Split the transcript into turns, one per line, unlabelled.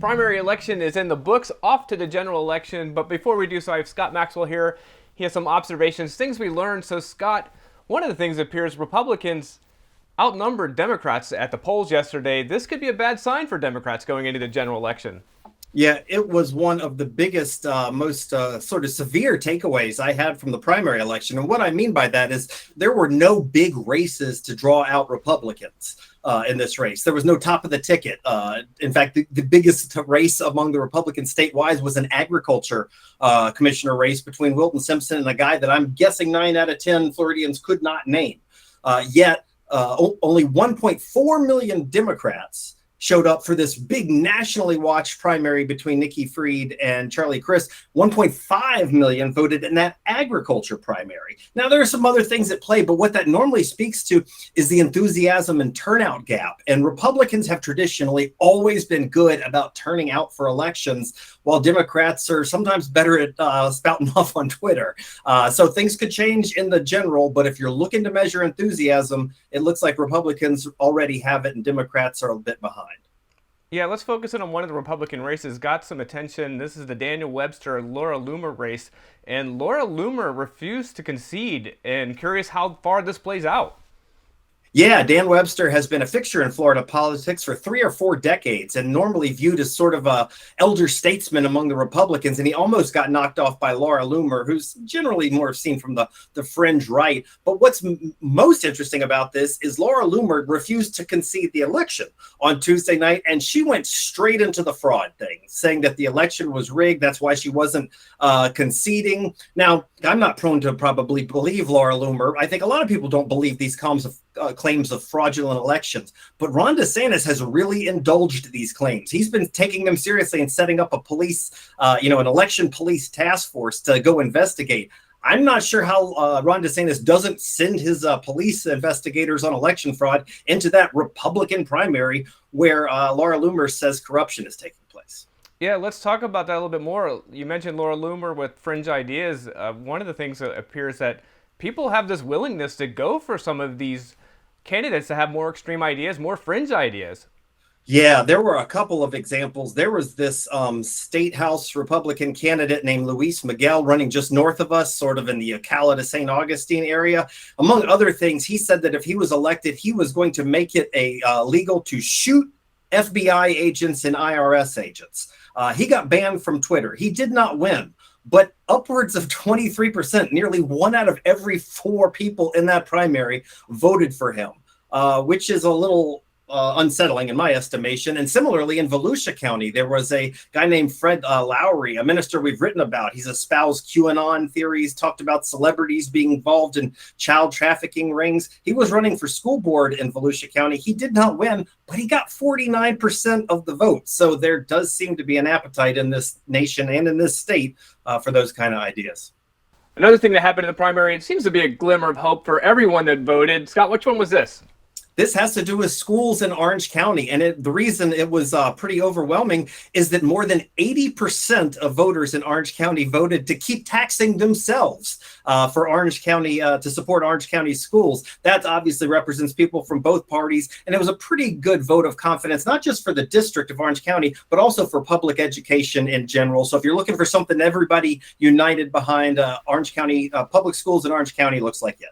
Primary election is in the books, off to the general election. But before we do so, I have Scott Maxwell here. He has some observations, things we learned. So, Scott, one of the things appears Republicans outnumbered Democrats at the polls yesterday. This could be a bad sign for Democrats going into the general election.
Yeah, it was one of the biggest, most sort of severe takeaways I had from the primary election. And what I mean by that is there were no big races to draw out Republicans in this race. There was no top of the ticket. In fact, the biggest race among the Republicans statewide was an agriculture commissioner race between Wilton Simpson and a guy that I'm guessing 9 out of 10 Floridians could not name. Yet only 1.4 million Democrats showed up for this big nationally watched primary between Nikki Fried and Charlie Crist. 1.5 million voted in that agriculture primary. Now, there are some other things at play, but what that normally speaks to is the enthusiasm and turnout gap. And Republicans have traditionally always been good about turning out for elections, while Democrats are sometimes better at spouting off on Twitter. So things could change in the general, but if you're looking to measure enthusiasm, it looks like Republicans already have it and Democrats are a bit behind.
Yeah, let's focus in on one of the Republican races. Got some attention. This is the Daniel Webster Laura Loomer race. And Laura Loomer refused to concede. And curious how far this plays out.
Yeah, Dan Webster has been a fixture in Florida politics for 3 or 4 decades and normally viewed as sort of a elder statesman among the Republicans. And he almost got knocked off by Laura Loomer, who's generally more seen from the fringe right. But what's most interesting about this is Laura Loomer refused to concede the election on Tuesday night, and she went straight into the fraud thing, saying that the election was rigged. That's why she wasn't conceding. Now, I'm not prone to probably believe Laura Loomer. I think a lot of people don't believe these claims of fraudulent elections. But Ron DeSantis has really indulged these claims. He's been taking them seriously and setting up a police, an election police task force to go investigate. I'm not sure how Ron DeSantis doesn't send his police investigators on election fraud into that Republican primary where Laura Loomer says corruption is taking place.
Yeah, let's talk about that a little bit more. You mentioned Laura Loomer with fringe ideas. One of the things that appears that people have this willingness to go for some of these candidates that have more extreme ideas, more fringe ideas.
Yeah, there were a couple of examples. There was this state house Republican candidate named Luis Miguel running just north of us, sort of in the Ocala to St. Augustine area. Among other things, he said that if he was elected, he was going to make it legal to shoot FBI agents and IRS agents. He got banned from Twitter. He did not win, but upwards of 23%, nearly 1 out of every 4 people in that primary voted for him, which is a little unsettling in my estimation. And similarly, in Volusia County, there was a guy named Fred Lowry, a minister we've written about. He's espoused QAnon theories, talked about celebrities being involved in child trafficking rings. He was running for school board in Volusia County. He did not win, but he got 49% of the vote. So there does seem to be an appetite in this nation and in this state for those kind of ideas.
Another thing that happened in the primary, it seems to be a glimmer of hope for everyone that voted. Scott, which one was this?
This has to do with schools in Orange County. And the reason it was pretty overwhelming is that more than 80% of voters in Orange County voted to keep taxing themselves for Orange County, to support Orange County schools. That obviously represents people from both parties. And it was a pretty good vote of confidence, not just for the district of Orange County, but also for public education in general. So if you're looking for something everybody united behind, Orange County, public schools in Orange County looks like it.